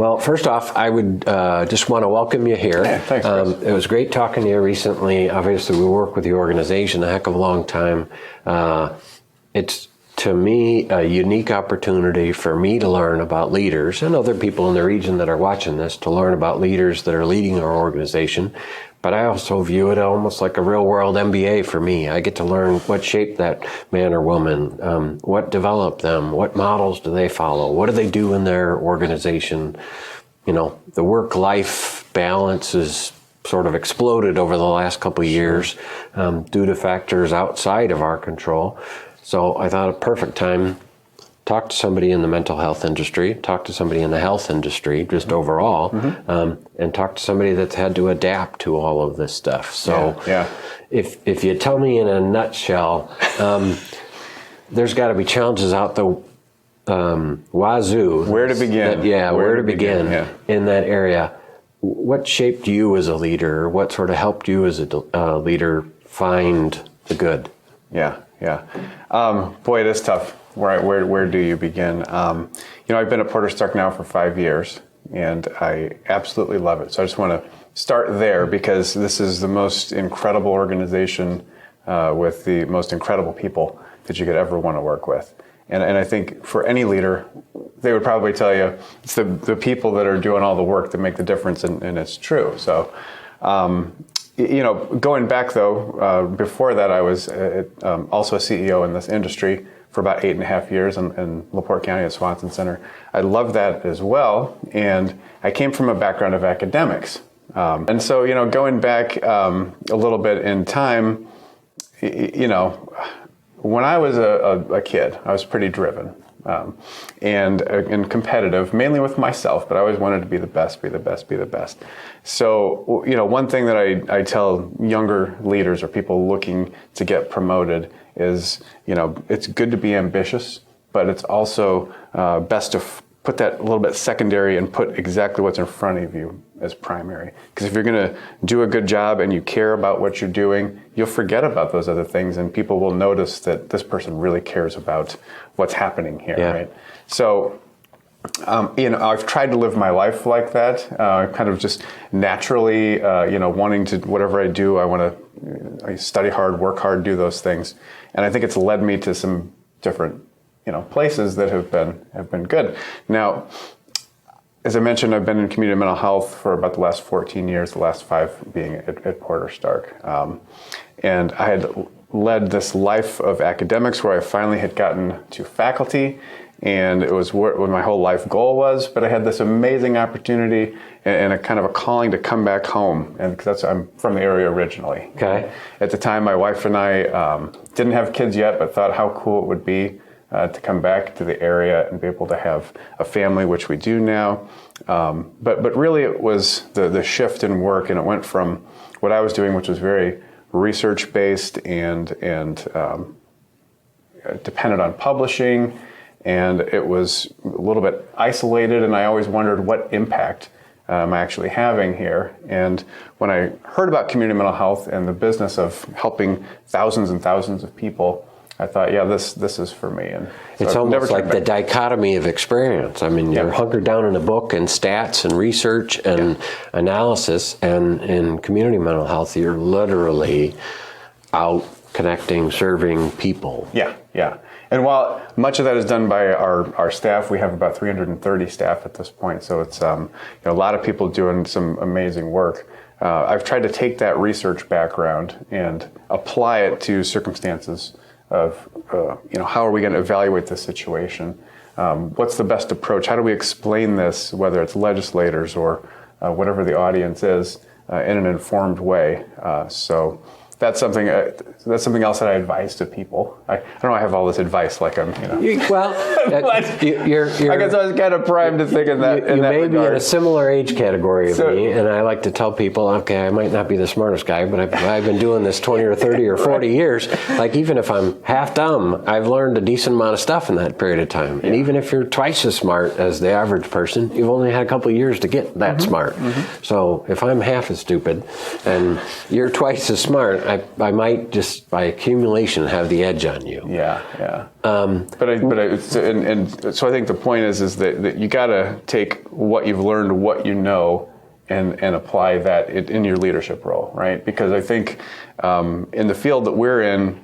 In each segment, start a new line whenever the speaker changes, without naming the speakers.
Well, first off, I would just want to welcome you here.
Yeah, thanks, Chris.
It was great talking to you recently. Obviously, we work with the organization a heck of a long time. It's, to me, a unique opportunity for me to learn about leaders and other people in the region that are watching this, to learn about leaders that are leading our organization. But I also view it almost like a real-world MBA for me. I get to learn what shaped that man or woman, what developed them, what models do they follow, what do they do in their organization. You know, the work-life balance is sort of exploded over the last couple of years due to factors outside of our control. So I thought a perfect time, talk to somebody in the mental health industry, talk to somebody in the health industry, just overall, and talk to somebody that's had to adapt to all of this stuff. So if you tell me in a nutshell, there's got to be challenges out the wazoo.
Where to begin?
Where to begin in that area. What shaped you as a leader? What sort of helped you as a leader find the good?
Boy, it is tough. Where do you begin? I've been at Porter-Starke now for 5 years, and I absolutely love it. So I just want to start there, because this is the most incredible organization with the most incredible people that you could ever want to work with. And I think for any leader, they would probably tell you it's the people that are doing all the work that make the difference, and it's true. So, going back though, before that I was also a CEO in this industry for about 8.5 years in LaPorte County at Swanson Center. I loved that as well, and I came from a background of academics. And so, going back a little bit in time, when I was a kid, I was pretty driven and competitive, mainly with myself, but I always wanted to be the best, be the best, be the best. So, one thing that I tell younger leaders or people looking to get promoted is, it's good to be ambitious, but it's also best to put that a little bit secondary and put exactly what's in front of you as primary. Because if you're going to do a good job and you care about what you're doing, you'll forget about those other things, and people will notice that this person really cares about what's happening here, right? So, I've tried to live my life like that, kind of just naturally, wanting to, whatever I do, I study hard, work hard, do those things. And I think it's led me to some different, places that have been good. Now, as I mentioned, I've been in community mental health for about the last 14 years, the last 5 being at Porter-Starke. And I had led this life of academics where I finally had gotten to faculty, and it was what my whole life goal was, but I had this amazing opportunity and a kind of a calling to come back home, and because I'm from the area originally.
Okay.
At the time, my wife and I didn't have kids yet, but thought how cool it would be to come back to the area and be able to have a family, which we do now. But really it was the shift in work, and it went from what I was doing, which was very research-based and dependent on publishing, and it was a little bit isolated, and I always wondered what impact am I actually having here. And when I heard about community mental health and the business of helping thousands and thousands of people, I thought, this is for me. And so
it's almost like the dichotomy of experience. I mean, you're hunkered down in a book and stats and research and analysis, and in community mental health, you're literally out connecting, serving people.
Yeah. And while much of that is done by our staff, we have about 330 staff at this point. So it's a lot of people doing some amazing work. I've tried to take that research background and apply it to circumstances of, how are we going to evaluate this situation? What's the best approach? How do we explain this, whether it's legislators or whatever the audience is, in an informed way? So that's something else that I advise to people. I don't know, I have all this advice like I'm,
Well, you're
I guess I was kind of primed to think in that
You may
regard.
be in a similar age category of me, and I like to tell people, okay, I might not be the smartest guy, but I've been doing this 20 or 30 or 40 years. Like, even if I'm half dumb, I've learned a decent amount of stuff in that period of time. And even if you're twice as smart as the average person, you've only had a couple of years to get that smart. So if I'm half as stupid and you're twice as smart, I might just by accumulation have the edge on you.
Yeah. So I think the point is that you got to take what you've learned, what you know, and apply that in your leadership role, right? Because I think in the field that we're in,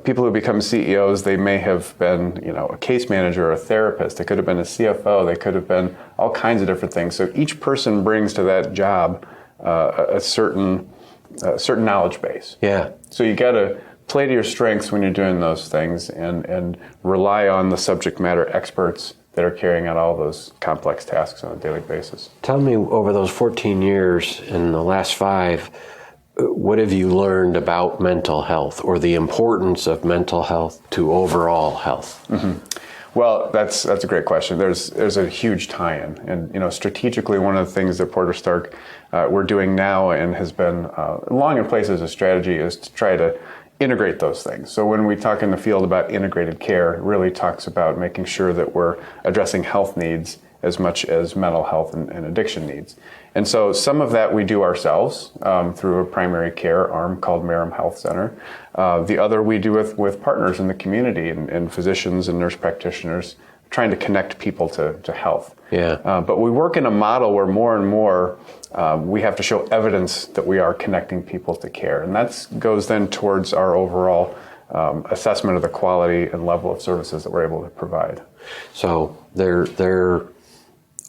people who become CEOs, they may have been, a case manager or a therapist. They could have been a CFO. They could have been all kinds of different things. So each person brings to that job a certain knowledge base.
Yeah.
So you got to play to your strengths when you're doing those things and rely on the subject matter experts that are carrying out all those complex tasks on a daily basis.
Tell me, over those 14 years and the last 5, what have you learned about mental health or the importance of mental health to overall health?
Mm-hmm. Well, that's a great question. There's a huge tie-in, and strategically, one of the things that Porter-Starke we're doing now and has been long in place as a strategy is to try to integrate those things. So when we talk in the field about integrated care, it really talks about making sure that we're addressing health needs as much as mental health and addiction needs. And so some of that we do ourselves through a primary care arm called Merrim Health Center. The other we do with partners in the community and physicians and nurse practitioners, trying to connect people to health.
Yeah.
But we work in a model where more and more we have to show evidence that we are connecting people to care. And that goes then towards our overall assessment of the quality and level of services that we're able to provide.
So they're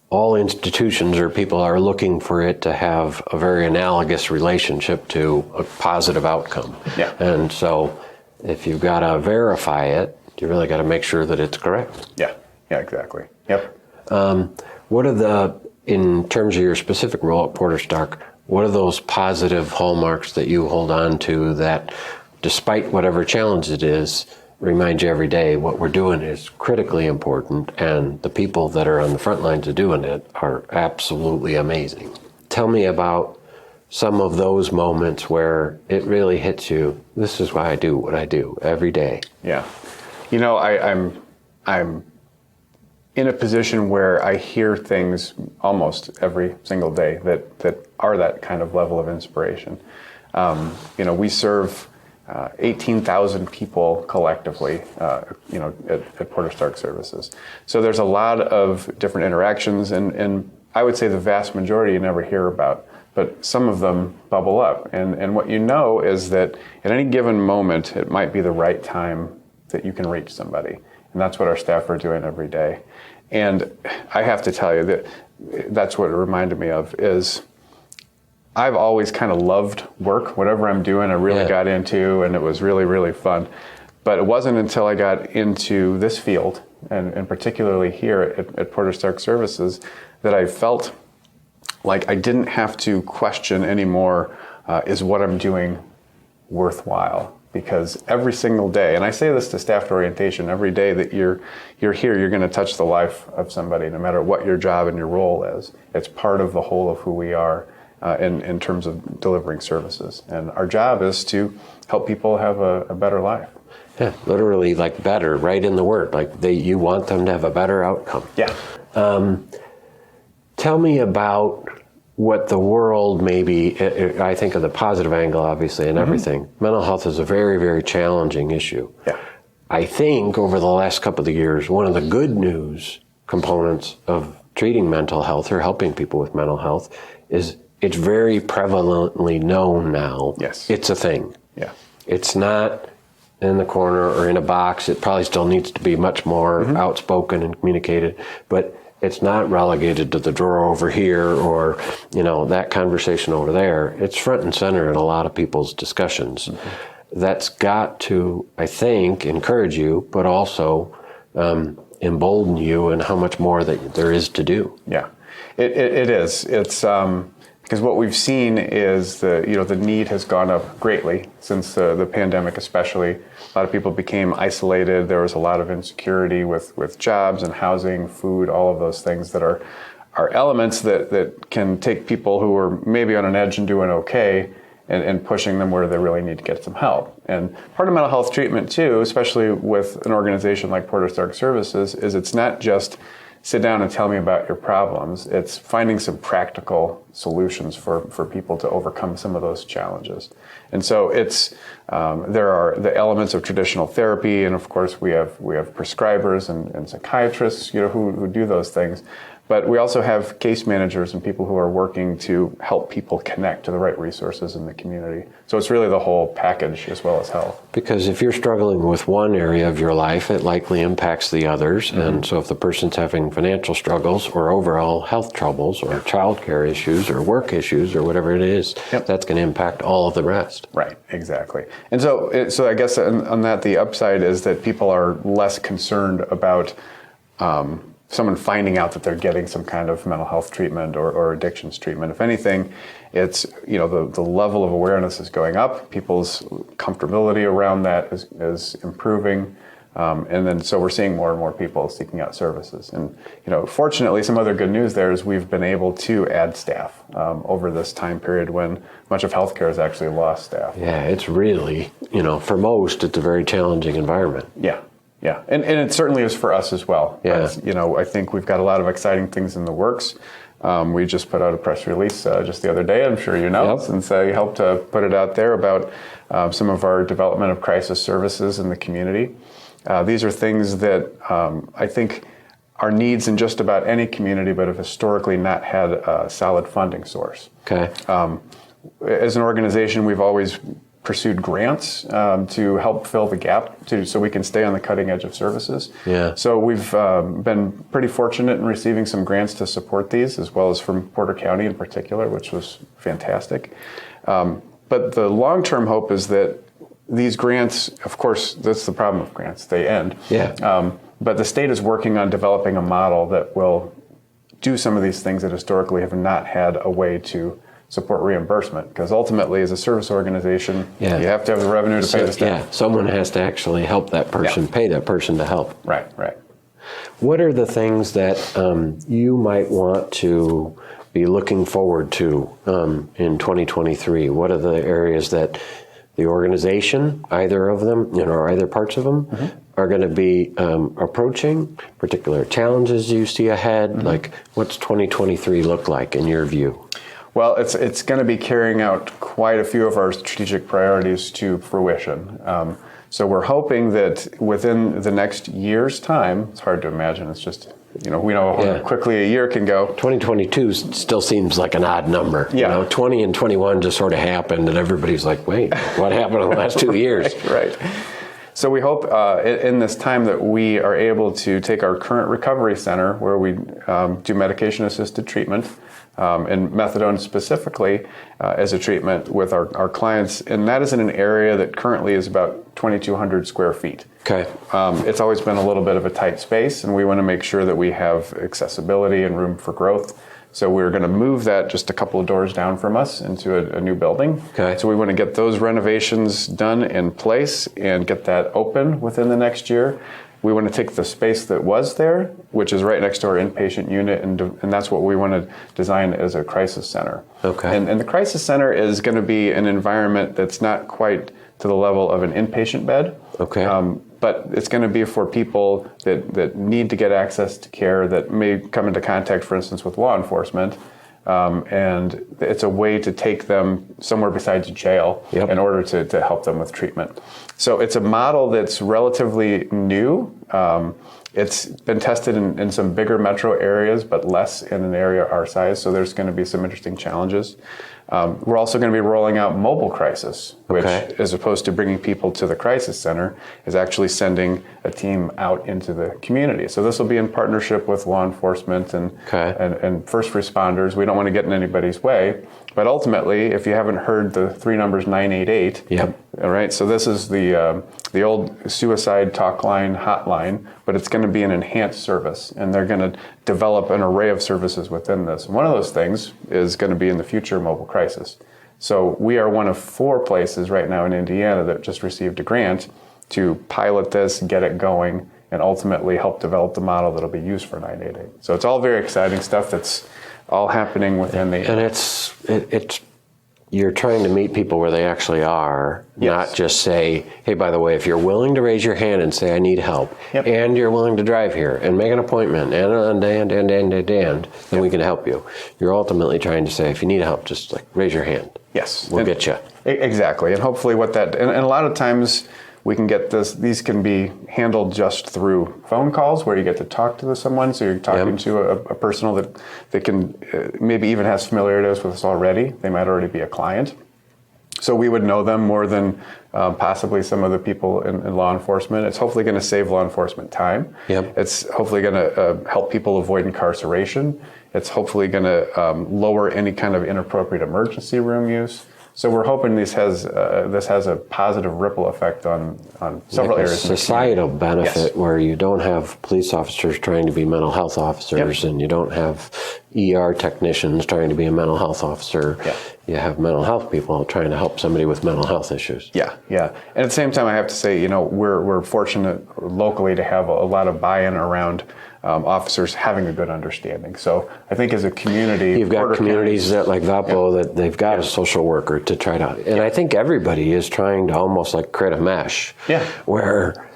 all institutions or people are looking for it to have a very analogous relationship to a positive outcome.
Yeah.
And so if you've got to verify it, you really got to make sure that it's correct.
Yeah, exactly. Yep.
What are in terms of your specific role at Porter-Starke, what are those positive hallmarks that you hold on to that, despite whatever challenge it is, remind you every day what we're doing is critically important and the people that are on the front lines of doing it are absolutely amazing? Tell me about some of those moments where it really hits you. This is why I do what I do every day.
Yeah. I'm in a position where I hear things almost every single day that are that kind of level of inspiration. We serve 18,000 people collectively, at Porter-Starke Services. So there's a lot of different interactions, and I would say the vast majority you never hear about, but some of them bubble up. And what you know is that at any given moment, it might be the right time that you can reach somebody. And that's what our staff are doing every day. And I have to tell you that's what it reminded me of is I've always kind of loved work. Whatever I'm doing, I really got into, and it was really, really fun. But it wasn't until I got into this field, and particularly here at Porter-Starke Services, that I felt like I didn't have to question anymore, is what I'm doing worthwhile? Because every single day, and I say this to staff orientation, every day that you're here, you're going to touch the life of somebody, no matter what your job and your role is. It's part of the whole of who we are in terms of delivering services. And our job is to help people have a better life.
Yeah, literally like better, right in the word. Like you want them to have a better outcome.
Yeah.
Tell me about what the world maybe, I think of the positive angle, obviously, and everything. Mental health is a very, very challenging issue.
Yeah.
I think over the last couple of years, one of the good news components of treating mental health or helping people with mental health is it's very prevalently known now.
Yes.
It's a thing.
Yeah.
It's not in the corner or in a box. It probably still needs to be much more outspoken and communicated, but it's not relegated to the drawer over here or, that conversation over there. It's front and center in a lot of people's discussions. That's got to, I think, encourage you, but also embolden you in how much more that there is to do.
Yeah, it is. It's because what we've seen is the need has gone up greatly since the pandemic, especially. A lot of people became isolated. There was a lot of insecurity with jobs and housing, food, all of those things that are elements that can take people who are maybe on an edge and doing okay and pushing them where they really need to get some help. And part of mental health treatment too, especially with an organization like Porter-Starke Services, is it's not just sit down and tell me about your problems. It's finding some practical solutions for people to overcome some of those challenges. And so it's there are the elements of traditional therapy, and of course we have prescribers and psychiatrists, who do those things. But we also have case managers and people who are working to help people connect to the right resources in the community. So it's really the whole package as well as health.
Because if you're struggling with one area of your life, it likely impacts the others. Mm-hmm. And so if the person's having financial struggles or overall health troubles or childcare issues or work issues or whatever it is, that's going to impact all of the rest.
Right, exactly. And so I guess on that, the upside is that people are less concerned about someone finding out that they're getting some kind of mental health treatment or addictions treatment. If anything, it's, the level of awareness is going up. People's comfortability around that is improving. And then so we're seeing more and more people seeking out services. And, fortunately, some other good news there is we've been able to add staff over this time period when much of healthcare has actually lost staff.
Yeah, it's really, for most, it's a very challenging environment.
Yeah, and it certainly is for us as well.
Yeah.
I think we've got a lot of exciting things in the works. We just put out a press release just the other day, I'm sure you know, since I helped put it out there about some of our development of crisis services in the community. These are things that I think are needs in just about any community, but have historically not had a solid funding source.
Okay.
As an organization, we've always pursued grants to help fill the gap so we can stay on the cutting edge of services.
Yeah.
So we've been pretty fortunate in receiving some grants to support these, as well as from Porter County in particular, which was fantastic. But the long-term hope is that these grants, of course, that's the problem with grants, they end.
Yeah.
But the state is working on developing a model that will do some of these things that historically have not had a way to support reimbursement, because ultimately, as a service organization, you have to have the revenue to pay the staff.
Yeah, someone has to actually help that person, pay that person to help.
Right.
What are the things that you might want to be looking forward to in 2023? What are the areas that the organization, either of them, or either parts of them, are going to be approaching? Particular challenges you see ahead? Like, what's 2023 look like in your view?
Well, it's going to be carrying out quite a few of our strategic priorities to fruition. So we're hoping that within the next year's time, it's hard to imagine, it's just, we know how quickly a year can go.
2022 still seems like an odd number. 20 and 21 just sort of happened, and everybody's like, wait, what happened in the last 2 years?
Right. So we hope in this time that we are able to take our current recovery center, where we do medication-assisted treatment, and methadone specifically as a treatment with our clients, and that is in an area that currently is about 2,200 square feet.
Okay.
It's always been a little bit of a tight space, and we want to make sure that we have accessibility and room for growth. So we're going to move that just a couple of doors down from us into a new building.
Okay.
So we want to get those renovations done in place and get that open within the next year. We want to take the space that was there, which is right next to our inpatient unit, and that's what we want to design as a crisis center.
Okay.
And the crisis center is going to be an environment that's not quite to the level of an inpatient bed.
Okay.
But it's going to be for people that need to get access to care, that may come into contact, for instance, with law enforcement. And it's a way to take them somewhere besides jail in order to help them with treatment. So it's a model that's relatively new. It's been tested in some bigger metro areas, but less in an area our size. So there's going to be some interesting challenges. We're also going to be rolling out mobile crisis, which, as opposed to bringing people to the crisis center, is actually sending a team out into the community. So this will be in partnership with law enforcement and first responders. We don't want to get in anybody's way, but ultimately, if you haven't heard the three numbers 988, all right. So this is the old suicide talk line hotline, but it's going to be an enhanced service, and they're going to develop an array of services within this. And one of those things is going to be in the future mobile crisis. So we are one of 4 places right now in Indiana that just received a grant to pilot this, get it going, and ultimately help develop the model that'll be used for 988. So it's all very exciting stuff that's all happening within the...
And it's you're trying to meet people where they actually are, not just say, hey, by the way, if you're willing to raise your hand and say, I need help, and you're willing to drive here and make an appointment, and then we can help you. You're ultimately trying to say, if you need help, just like raise your hand.
Yes.
We'll get you.
Exactly. And hopefully and a lot of times we can get these can be handled just through phone calls where you get to talk to someone. So you're talking to a person that can maybe even has familiarities with us already. They might already be a client. So we would know them more than possibly some of the people in law enforcement. It's hopefully going to save law enforcement time. It's hopefully going to help people avoid incarceration. It's hopefully going to lower any kind of inappropriate emergency room use. So we're hoping this has a positive ripple effect on several areas.
Societal benefit where you don't have police officers trying to be mental health officers, and you don't have ER technicians trying to be a mental health officer. You have mental health people trying to help somebody with mental health issues. And at the same time, I have to say, we're fortunate locally to have a lot of buy-in around officers having a good understanding. So I think as a community, you've got communities that like Valpo that they've got a social worker to try to, and I think everybody is trying to almost like create a mesh where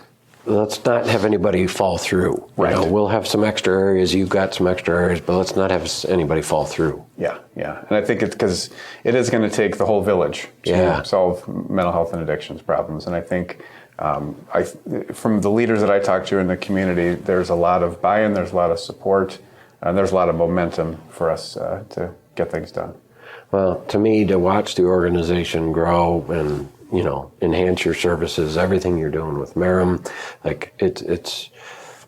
let's not have anybody fall through. We'll have some extra areas, you've got some extra areas, but let's not have anybody fall through. And I think it's because it is going to take the whole village to solve mental health and addictions problems. And I think from the leaders that I talk to in the community, there's a lot of buy-in, there's a lot of support, and there's a lot of momentum for us to get things done. Well, to me, to watch the organization grow and enhance your services, everything you're doing with Merrim, like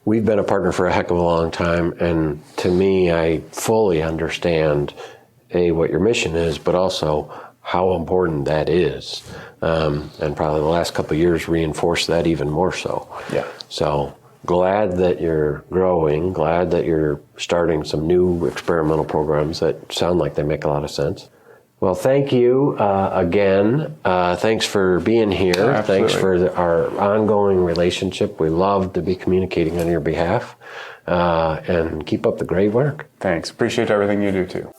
we've been a partner for a heck of a long time, and to me, I fully understand what your mission is, but also how important that is. And probably the last couple of years reinforced that even more so. So glad that you're growing, glad that you're starting some new experimental programs that sound like they make a lot of sense. Well, thank you again. Thanks for being here. Thanks for our ongoing relationship. We love to be communicating on your behalf. And keep up the great work.
Thanks. Appreciate everything you do too.